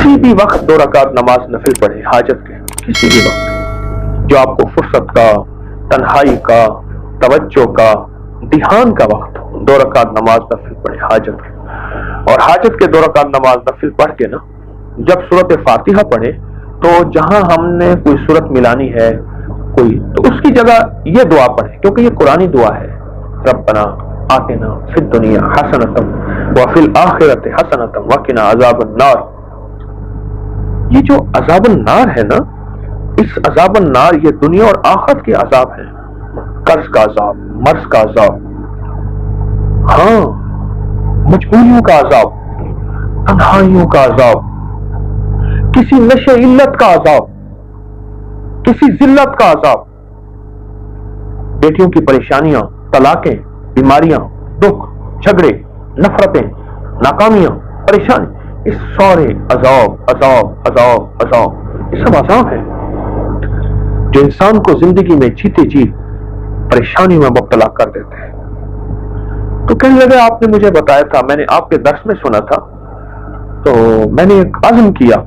किसी भी वक्त 2 रकात नमाज नफिल पढ़े, हाजत के किसी भी वक्त जो आपको फुर्सत का, तन्हाई का, तवज्जो का, ध्यान का वक्त हो, 2 रकात नमाज नफिल पढ़े हाजत के। और हाजत के 2 रकात नमाज नफिल पढ़ के ना जब सूरत फातिहा पढ़े तो जहां हमने कोई सूरत मिलानी है कोई, तो उसकी जगह ये दुआ पढ़े, क्योंकि ये कुरानी दुआ है। रब्बना आतिना फिद दुनिया हसनतम व फिल आखिरति हसनतम वकिना अज़ाबन नार। ये जो अज़ाबन नार है ना, इस अज़ाबन नार ये दुनिया और आखिरत के अज़ाब है। कर्ज का अज़ाब, मर्ज का अज़ाब, हाँ, मजबूरियों का अज़ाब, तन्हाइयों का अज़ाब, किसी नशे इल्लत का अज़ाब, किसी जिल्लत का अज़ाब, बेटियों की परेशानियां, तलाकें, बीमारियां, दुख, झगड़े, नफरतें, नाकामियां, परेशानी, इस सारे अज़ाब अज़ाब अज़ाब अज़ाब, ये सब अज़ाब है जो इंसान को जिंदगी में जीते जी परेशानी में मुब्तला कर देते हैं। तो कहने लगे आपने मुझे बताया था, मैंने आपके दर्स में सुना था, तो मैंने एक अज़्म किया,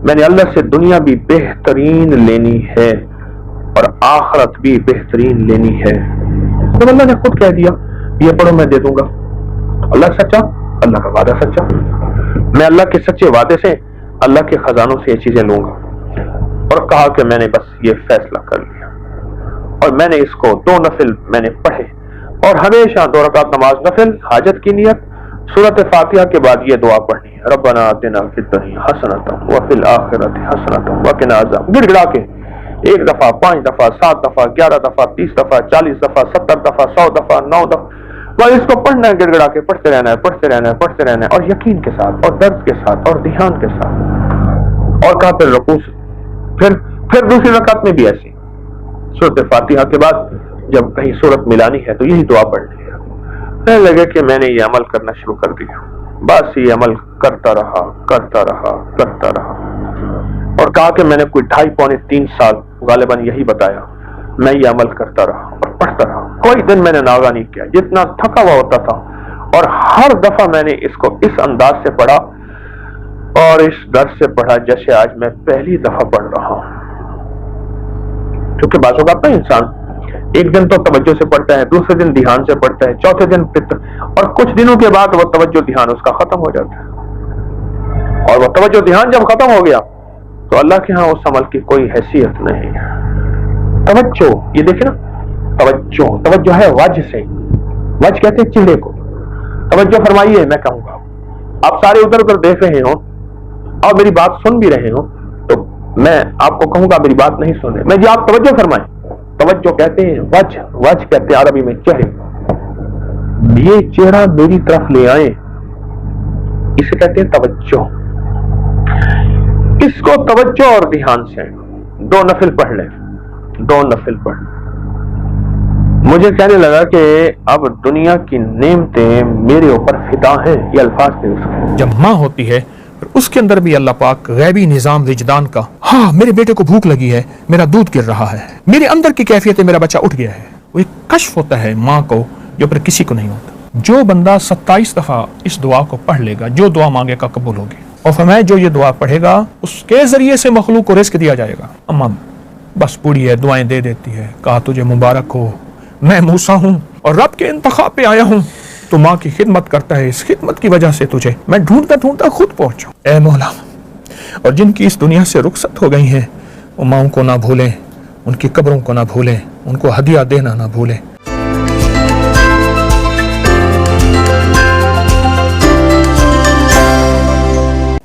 मैंने अल्लाह से दुनिया भी बेहतरीन लेनी है और आखिरत भी बेहतरीन लेनी है। तो अल्लाह ने खुद कह दिया ये पढ़ो मैं दे दूंगा। अल्लाह सच्चा, अल्लाह का वादा सच्चा, मैं अल्लाह के सच्चे वादे से, अल्लाह के खजानों से ये चीजें लूंगा। और कहा कि मैंने बस ये फैसला कर लिया और मैंने इसको 2 नफिल मैंने पढ़े और हमेशा 2 रकात नमाज नफिल हाजत की नियत, सूरत फातिहा के बाद ये दुआ पढ़नी है, रब्बना आतिना फिद दुनिया हसनतम व फिल आखिरति हसनतम वकिना अज़ाब। गिड़गिड़ा के 1 दफा, 5 दफा, 7 दफा, 11 दफा, 30 दफा, 40 दफा, 70 दफा, 100 दफा, 9 दफा, बस इसको पढ़ना है, गिड़गिड़ा के पढ़ते रहना है, पढ़ते रहना है, पढ़ते रहना है, और यकीन के साथ और दर्द के साथ और ध्यान के साथ। और कहा फिर रुकू से, फिर दूसरी रकात में भी ऐसी सूरत फातिहा के बाद जब कहीं सूरत मिलानी है तो यही दुआ पढ़नी है। कहने लगे कि मैंने ये अमल करना शुरू कर दिया, बस ये अमल करता रहा करता रहा करता रहा। और कहा कि मैंने कोई 2.5 पौने 3 साल गालिबन यही बताया, मैं ये अमल करता रहा और पढ़ता रहा, कोई दिन मैंने नागा नहीं किया, जितना थका हुआ होता था। और हर दफा मैंने इसको इस अंदाज से पढ़ा और इस दर्द से पढ़ा जैसे आज मैं पहली दफा पढ़ रहा हूं। क्योंकि बाज़ औक़ात ना इंसान एक दिन तो तवज्जो से पढ़ता है, दूसरे दिन ध्यान से पढ़ता है, चौथे दिन फिक्र, और कुछ दिनों के बाद वो तवज्जो ध्यान उसका खत्म हो जाता है। और वो तवज्जो ध्यान जब खत्म हो गया तो अल्लाह के यहाँ उस अमल की कोई हैसियत नहीं है। तवज्जो, ये देखे ना, तवज्जो है वज से, वज कहते हैं चेहरे को। तवज्जो फरमाइए, मैं कहूंगा आप सारे उधर उधर देख रहे हो और मेरी बात सुन भी रहे हो, तो मैं आपको कहूंगा मेरी बात नहीं सुन रहे, मैं जी आप तवज्जो फरमाएं। तवज्जो कहते हैं वज, वज कहते हैं अरबी में चेहरे, ये चेहरा मेरी तरफ ले आए, इसे कहते हैं तवज्जो। इसको तवज्जो और ध्यान से 2 नफिल पढ़ ले, 2 नफिल पढ़। मुझे कहने लगा कि अब दुनिया की नेमतें मेरे ऊपर फिदा हैं, ये अल्फाज थे उसके। जब माँ होती है उसके अंदर भी अल्लाह पाक गैबी निजाम विजदान का, हाँ मेरे बेटे को भूख लगी है, मेरा दूध गिर रहा है, मेरे अंदर की कैफियत है, मेरा बच्चा उठ गया है, वो एक कश्फ होता है माँ को जो फिर किसी को नहीं होता। जो बंदा 27 दफा इस दुआ को पढ़ लेगा, जो दुआ मांगेगा कबूल होगी। और फरमाया जो ये दुआ पढ़ेगा उसके जरिए से मखलूक को रिस्क दिया जाएगा। अम्मा बस बूढ़ी है, दुआएं दे देती है, कहा तुझे मुबारक हो, मैं मूसा हूँ और रब के इंतखाब पे आया हूँ, तो माँ की खिदमत करता है, इस खिदमत की वजह से तुझे मैं ढूंढता ढूंढता खुद पहुंचा। ए मौला, और जिनकी इस दुनिया से रुखसत हो गई हैं वो माँओं को ना भूलें, उनकी कब्रों को ना भूलें, उनको हदिया देना ना भूलें।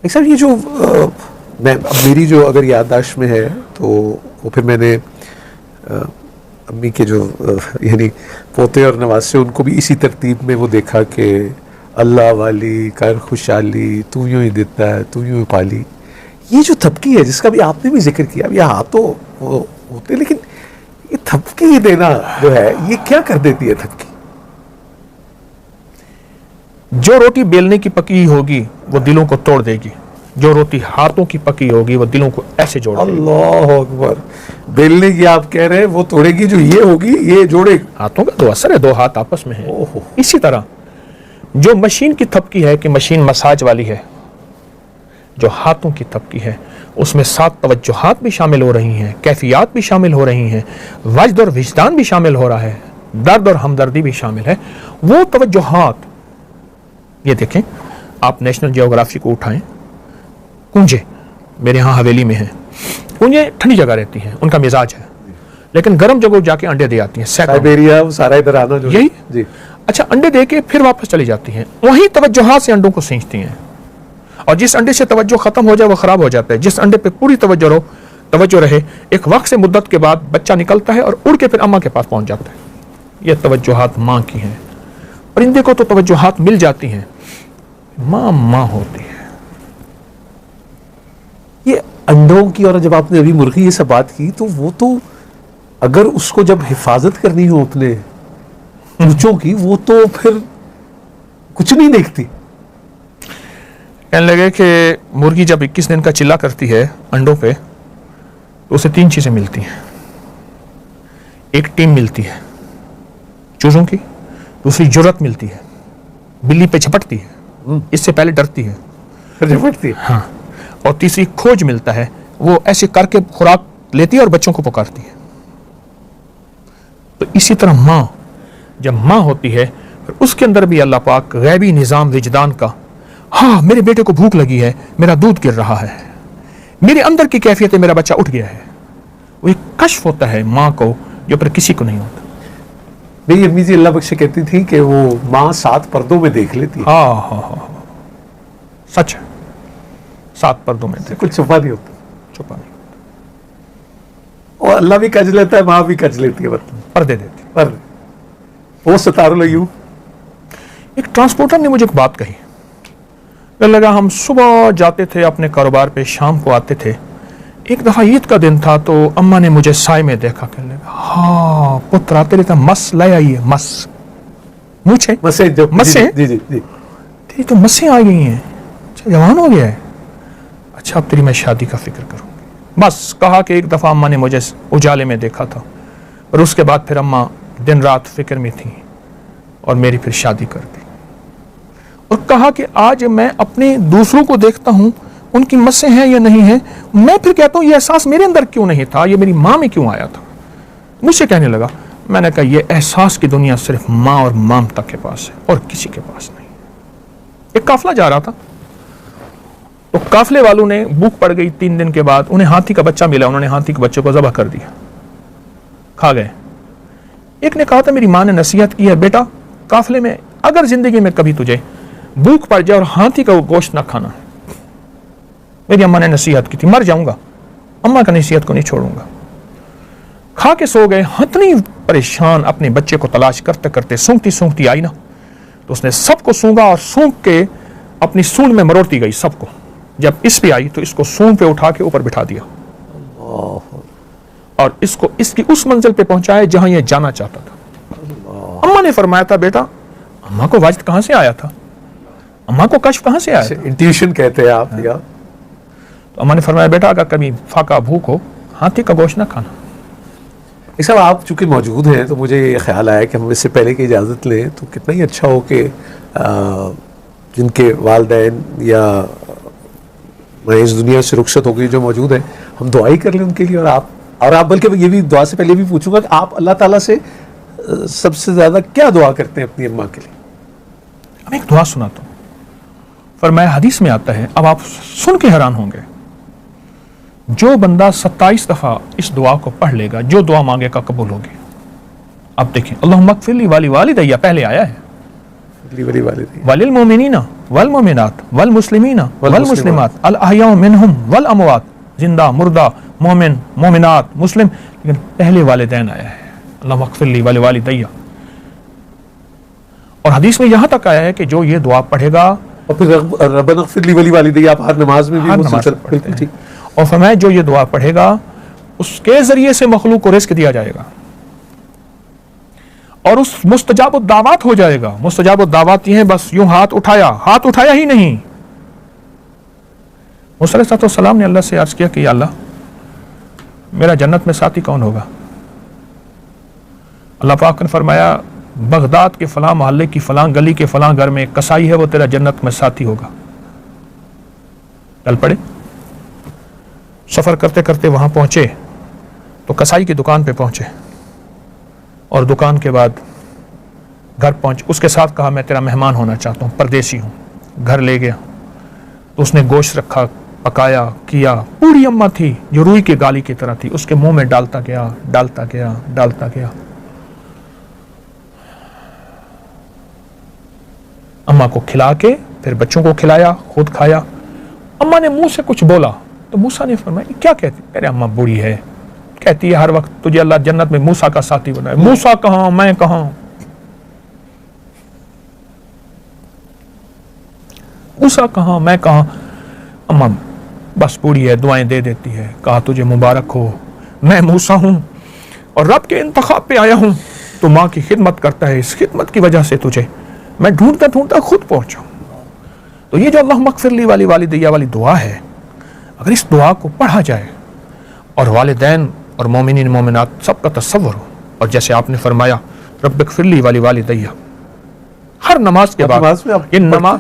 सर ये जो मैं मेरी जो अगर याददाश्त में है तो वो फिर मैंने अम्मी के जो यानी पोते और नवासे उनको भी इसी तरतीब में वो देखा कि अल्लाह वाली कर खुशहाली तू यूं ही देता है, तू यूं ही पाली। ये जो थपकी है जिसका भी आपने भी जिक्र किया, ये हाँ तो वो होते, लेकिन ये थपकी देना जो है ये क्या कर देती है थपकी? जो रोटी बेलने की पकी होगी वो दिलों को तोड़ देगी, जो रोटी हाथों की पकी होगी वो दिलों को ऐसे जोड़ देगी। अल्लाह अकबर। बेलने की आप कह रहे हैं, वो तोड़ेगी जो ये होगी ये जोड़ेगी। हाथों का तो असर है, 2 हाथ आपस में है। इसी तरह जो मशीन की थपकी है कि मशीन मसाज वाली है, जो हाथों की तबकी है, उसमें 7 तवज्जुहात भी शामिल हो रही हैं, कैफियत भी शामिल हो रही हैं, वजद और विजदान भी शामिल हो रहा है, दर्द और हमदर्दी भी शामिल है। वो तवज्जुहात, ये देखें, आप नेशनल जियोग्राफी को उठाएं, कुंजे मेरे यहाँ हवेली में हैं, कुंजे ठंडी जगह रहती हैं, उनका मिजाज है, लेकिन गर्म जगह जाके अंडे दे आती हैं, साइबेरिया, सारा इधर आना जो यही जी। अच्छा, अंडे दे के फिर वापस चली जाती हैं, वही तवज्जुहात से अंडों को सींचती हैं, और जिस अंडे से तवज्जो खत्म हो जाए वो खराब हो जाता है, जिस अंडे पे पूरी तवज्जो रहे, एक वक्त से मुद्दत के बाद बच्चा निकलता है और उड़ के फिर अम्मा के पास पहुंच जाता है। ये तवज्जुहात माँ की हैं। परिंदे को तो तवज्जुहात मिल जाती हैं, माँ माँ होती है। ये अंडों की, और जब आपने अभी मुर्गी ये सब बात की, तो वो तो अगर उसको जब हिफाजत करनी हो अपने चूचों की, वो तो फिर कुछ नहीं देखती। कहने लगे कि मुर्गी जब 21 दिन का चिल्ला करती है अंडों पे, तो उसे 3 चीजें मिलती हैं। एक टीम मिलती है चूजों की, दूसरी जुर्रत मिलती है, बिल्ली पे झपटती है, इससे पहले डरती है, झपटती है, हाँ, और तीसरी खोज मिलता है, वो ऐसे करके खुराक लेती है और बच्चों को पुकारती है। तो इसी तरह माँ जब माँ होती है, फिर उसके अंदर भी अल्लाह पाक गैबी निज़ाम विजदान का, हाँ मेरे बेटे को भूख लगी है, मेरा दूध गिर रहा है, मेरे अंदर की कैफियत है, मेरा बच्चा उठ गया है, वो एक कश्फ होता है माँ को जो पर किसी को नहीं होता। मेरी अम्मी जी अल्लाह बख्शे कहती थी कि वो माँ 7 पर्दों में देख लेती है। हाँ हाँ हाँ, सच है, 7 पर्दों में देख, कुछ छुपा नहीं होता, छुपा नहीं, और अल्लाह भी कज लेता है, माँ भी कज लेती है, मतलब पर्दे देती। पर वो सितारों यूं। एक ट्रांसपोर्टर ने मुझे एक बात कही, लगा हम सुबह जाते थे अपने कारोबार पे, शाम को आते थे, एक दफा ईद का दिन था तो अम्मा ने मुझे साय में देखा, कहने लगा हाँ पुत्र आते रहता, मस ले आई है, मस मुझे मसे जी जी जी, तेरी तो मसें आ गई हैं, अच्छा जवान हो गया है, अच्छा अब तेरी मैं शादी का फिक्र करूंगी। बस कहा कि एक दफा अम्मा ने मुझे उजाले में देखा था, और उसके बाद फिर अम्मा दिन रात फिक्र में थी और मेरी फिर शादी कर दी। और कहा कि आज मैं अपने दूसरों को देखता हूं, उनकी मसें हैं या नहीं हैं, मैं फिर कहता हूं ये एहसास मेरे अंदर क्यों नहीं था, ये मेरी माँ में क्यों आया था। मुझसे कहने लगा, मैंने कहा ये एहसास की दुनिया सिर्फ माँ और ममता के पास है और किसी के पास नहीं। एक काफिला जा रहा था, तो काफिले वालों ने भूख पड़ गई, 3 दिन के बाद उन्हें हाथी का बच्चा मिला, उन्होंने हाथी के बच्चे को ज़बह कर दिया, खा गए। एक ने कहा था मेरी माँ ने नसीहत की है, बेटा काफिले में अगर जिंदगी में कभी तुझे भूख पड़ जाए और हाथी का गोश्त ना खाना, मेरी अम्मा ने नसीहत की थी, मर जाऊंगा, अम्मा का नसीहत को नहीं छोड़ूंगा। खा के सो गए, इतनी परेशान अपने बच्चे को तलाश करते करते सूंघती सूंघती आई ना, तो उसने सबको सूंघा और सूंघ के अपनी सूंड में मरोड़ती गई सबको। जब इस पे आई तो इसको सूंड पे उठा के ऊपर बिठा दिया और इसको इसकी उस मंजिल पे पहुंचाया जहां यह जाना चाहता था। अम्मा ने फरमाया था, बेटा अम्मा को वजद कहां से आया था, अम्मा को कश्फ कहां से आया था? इंट्यूशन कहते हैं आप या? तो अम्मा ने फरमाया, बेटा अगर कभी फाका भूख हो, हाथी का गोश्त ना खाना। साहब आप चूंकि मौजूद हैं तो मुझे ये ख्याल आया कि हम इससे पहले की इजाज़त लें तो कितना ही अच्छा हो कि जिनके वालिदैन या इस दुनिया से रुखसत हो गई जो मौजूद है, हम दुआई कर लें उनके लिए। और आप बल्कि ये भी दुआ से पहले भी पूछूंगा कि आप अल्लाह ताला से सबसे ज़्यादा क्या दुआ करते हैं अपनी अम्मा के लिए? मैं एक दुआ सुनाता हूँ, फरमाया हदीस में आता है, अब आप सुन के हैरान होंगे, जो बंदा 27 दफा इस दुआ को पढ़ लेगा, जो दुआ मांगेगा कबूल होगी। अब देखिए, अल्लाहुम्मा अग़फ़िर वाली वालिदैया पहले आया है, वलिल मोमिनीना वल मोमिनात वल मुस्लिमीना वल मुस्लिमात अल अहयाउ मिनहुम वल अमवात, जिंदा मुर्दा मोमिन मोमिनात मुस्लिम, लेकिन पहले वालिदैन आया है, अल्लाहुम्मा अग़फ़िर वाली वालिदैया। और हदीस में यहां तक आया है कि जो ये दुआ पढ़ेगा, और फिर रब्बना अग़फ़िर वाली वालिदैया आप हर नमाज में भी बिल्कुल ठीक। और फरमाया जो ये दुआ पढ़ेगा उसके जरिए से मखलूक को रिज़्क़ दिया जाएगा और उस मुस्तजाब दावत हो जाएगा। मुस्तजाब दावत ये है, बस यूं हाथ उठाया ही नहीं। मूसा अलैहिस्सलाम ने अल्लाह से अर्ज किया कि या अल्लाह मेरा जन्नत में साथी कौन होगा? अल्लाह पाक ने फरमाया, बगदाद के फलां मोहल्ले की फलां गली के फलां घर में एक कसाई है, वो तेरा जन्नत में साथी होगा। चल पड़े। सफ़र करते करते वहाँ पहुँचे तो कसाई की दुकान पे पहुँचे और दुकान के बाद घर पहुँच, उसके साथ कहा मैं तेरा मेहमान होना चाहता हूँ, परदेसी हूँ। घर ले गया तो उसने गोश्त रखा, पकाया, किया। पूरी अम्मा थी जो रुई की गाली की तरह थी, उसके मुंह में डालता गया, डालता गया, डालता गया। अम्मा को खिला के फिर बच्चों को खिलाया, खुद खाया। अम्मा ने मुंह से कुछ बोला तो मूसा ने फरमाया क्या कहती? अरे अम्मा बूढ़ी है, कहती है हर वक्त तुझे अल्लाह जन्नत में मूसा का साथी बनाए। मूसा कहाँ, मैं कहाँ? मूसा कहाँ, मैं कहाँ? अम्मा बस बूढ़ी है, दुआएं दे देती है। कहा तुझे मुबारक हो, मैं मूसा हूं और रब के इंतखाब पे आया हूं। तो माँ की खिदमत करता है, इस खिदमत की वजह से तुझे मैं ढूंढता ढूंढता खुद पहुंचा। तो ये जो अल्लाह मगफिरली वाली वालिदैया वाली दुआ है, अगर इस दुआ को पढ़ा जाए और वालिदैन और मोमिनीन मोमिनात सबका तसव्वुर हो, और जैसे आपने फरमाया रब्बिगफिरली वाली वालिदैया, हर नमाज के बाद ये नमाज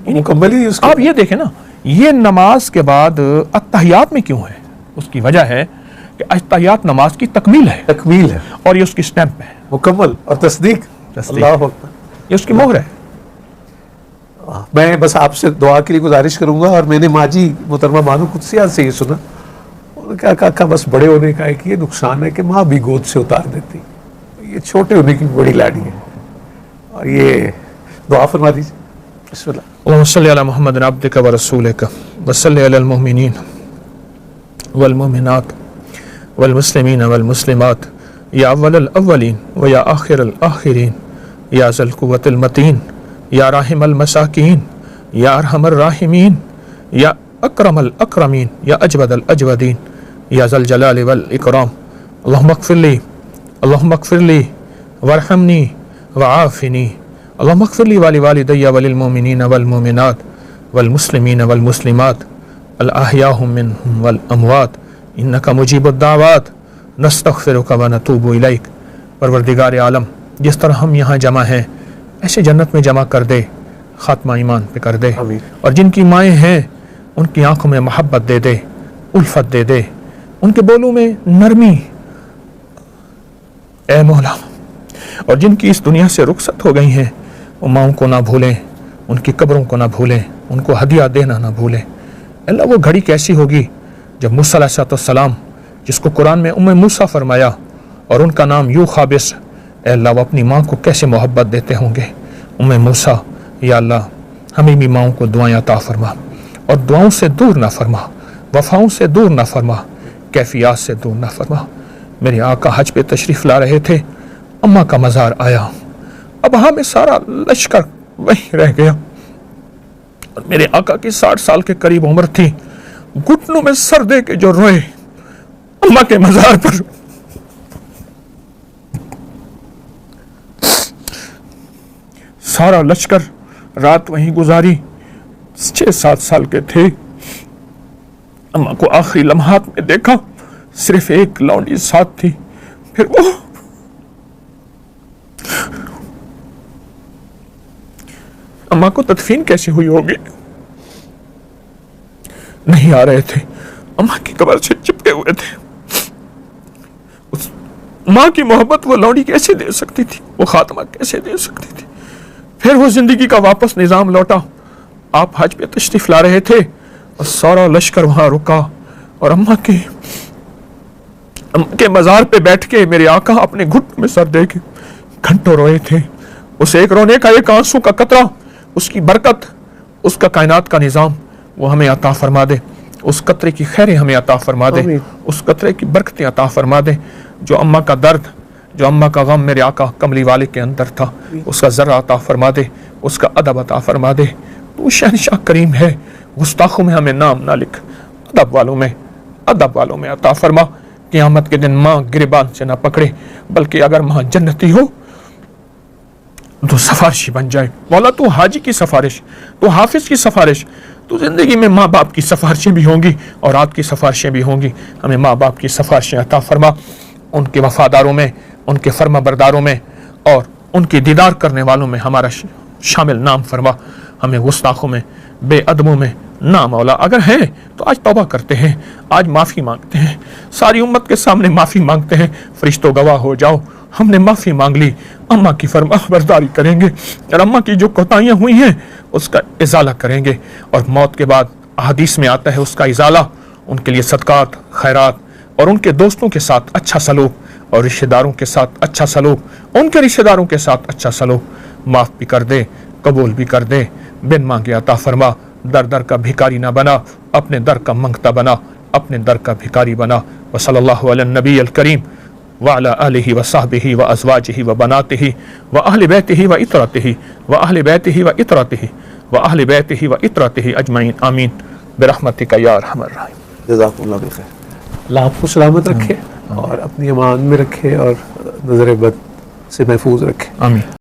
मुकम्मल ही उसको आप ये देखें ना, ये नमाज के बाद अत्तहियात में क्यों है? उसकी वजह है कि अत्तहियात नमाज की तकमील है और ये उसकी स्टैंप है, मुकम्मल और तस्दीक। अल्लाह अकबर, ये उसकी मोहर है। मैं बस आपसे दुआ के लिए गुजारिश करूंगा। और मैंने माजी मोहतरमा बानो कुदसिया से ये सुना, उन्होंने कहा बस बड़े होने का एक ये नुकसान है कि माँ भी गोद से उतार देती, ये छोटे होने की बड़ी लाड़ी है। और ये दुआ फरमा दीजिए। बिस्मिल्लाह। अल्लाहुम्मा सल्लि अला मुहम्मद अब्दिका व रसूलिका व सल्लि अलल मुमिनीन वल मुमिनात वल मुस्लिमीन वल मुस्लिमात या अव्वलल अव्वलीन व या आखिरल आखिरीन या ज़ल कुव्वतिल मतीन या राहिमल मसाकीन या अरहमर राहिमीन या अकरमल अकरमीन या अजवदल अजवदीन या ज़ल जलाल वल इकराम। अल्लाहुम्मा अग़फ़िरली वरहमनी वआफ़िनी। अल्लाहुम्मा अग़फ़िरली वाली वालिदैया वलिल मोमिनीन वल मोमिनात वल मुस्लिमीन वल मुस्लिमात अल अहयाहु मिनहुम वल अमवात इन्नका मुजीबुद दावात नस्तग़फ़िरुका व नतूबु इलैक। परवरदिगार आलम, जिस तरह हम यहाँ जमा हैं ऐसे जन्नत में जमा कर दे, खात्मा ईमान पे कर दे। और जिनकी माएँ हैं उनकी आंखों में मोहब्बत दे दे, उल्फत दे दे, उनके बोलों में नरमी ए मौला। और जिनकी इस दुनिया से रुखसत हो गई हैं वो माओं को ना भूलें, उनकी कब्रों को ना भूलें, उनको हदिया देना ना भूलें। अल्लाह वो घड़ी कैसी होगी जब मूसा अलैहिस्सलाम, जिसको कुरान में उम्मे मूसा फरमाया और उनका नाम यूं खाबिस, अल्लाह वो अपनी माँ को कैसे मोहब्बत देते होंगे। उम्मे मूसा, या अल्लाह हमें भी माओं को दुआएं अता फरमा और दुआओं से दूर ना फरमा, वफ़ाओं से दूर ना फरमा, कैफियत से दूर ना फरमा। मेरे आका हज पे तशरीफ़ ला रहे थे, अम्मा का मज़ार आया, अब हमें सारा लश्कर वहीं रह गया। और मेरे आका की 60 साल के करीब उम्र थी, घुटनों में सर दे के जो रोए अम्मा के मज़ार पर। सारा लश्कर रात वहीं गुजारी, 6-7 साल के थे। अम्मा को आखिरी लम्हात में देखा, सिर्फ एक लौंडी साथ थी। फिर वो अम्मा को तदफीन कैसे हुई होगी, नहीं आ रहे थे, अम्मा की कब्र से चिपके हुए थे। उस माँ की मोहब्बत वो लौंडी कैसे दे सकती थी, वो खात्मा कैसे दे सकती थी। फिर वो जिंदगी का वापस निजाम लौटा। आप हज पे तशरीफ ला रहे थे और सारा लश्कर वहां रुका और अम्मा के मज़ार पे बैठ के मेरे आका अपने घुट में सर दे के घंटों रोए थे। उस एक रोने का, एक आंसू का कतरा, उसकी बरकत, उसका कायनात का निज़ाम वो हमें अता फरमा दे। उस कतरे की खैरें हमें अता फरमा दे, उस कतरे की बरकतें अता फरमा दे। जो अम्मा का दर्द, जो अम्मा का गम मेरे आका कमली वाले के अंदर था, उसका ज़रा अता फरमा दे, उसका अदब अता फरमा दे। तू शहंशाह करीम है, गुस्ताखों में हमें नाम ना लिख, अदब वालों में अता फरमा। क़यामत के दिन माँ गिरबान से ना पकड़े, बल्कि अगर माँ जन्नती हो तो सिफारिशी बन जाए। मौला तू हाजी की सिफारिश, तू हाफिज की सिफारिश, तो जिंदगी में माँ बाप की सिफारिशें भी होंगी और रात की सिफारिशें भी होंगी। हमें माँ बाप की सिफारिशें अता फरमा, उनके वफादारों में, उनके फर्मा बरदारों में और उनकी दीदार करने वालों में हमारा शामिल नाम फरमा। हमें गुस्ताखों में, बेअदबों में ना मौला अगर है तो आज तौबा करते हैं, आज माफ़ी मांगते हैं, सारी उम्मत के सामने माफ़ी मांगते हैं। फरिश्तों गवाह हो जाओ, हमने माफ़ी मांग ली, अम्मा की फरमाबरदारी करेंगे और अम्मा की जो कोताहियाँ हुई हैं उसका इजाला करेंगे। और मौत के बाद हदीस में आता है उसका इजाला, उनके लिए सदकात, खैरात और उनके दोस्तों के साथ अच्छा सलूक और रिश्तेदारों के साथ अच्छा सलूक, उनके रिश्तेदारों के साथ अच्छा सलूक। माफ़ भी कर दे, कबूल भी कर दे, बिन मांगे अता फरमा। दर दर का भिखारी ना बना, अपने दर का मंगता बना, अपने दर का भिखारी बना। व सल्लल्लाहु अला नबी अल करीम व अला आलिहि व सहबिहि व अज़वाजिहि व बनातिहि व अहलि बैतिहि व इतरतिहि व अहलि बैतिहि व इतरतिहि व अहलि बैतिहि व इतरतिहि अजमईन आमीन बिरहमतिका या अरहमर राहिमीन। जज़ाकुमुल्लाह खैर। अल्लाह आपको सलामत रखे और अपनी अमान में रखे और नज़र बद से महफूज रखे। आमीन।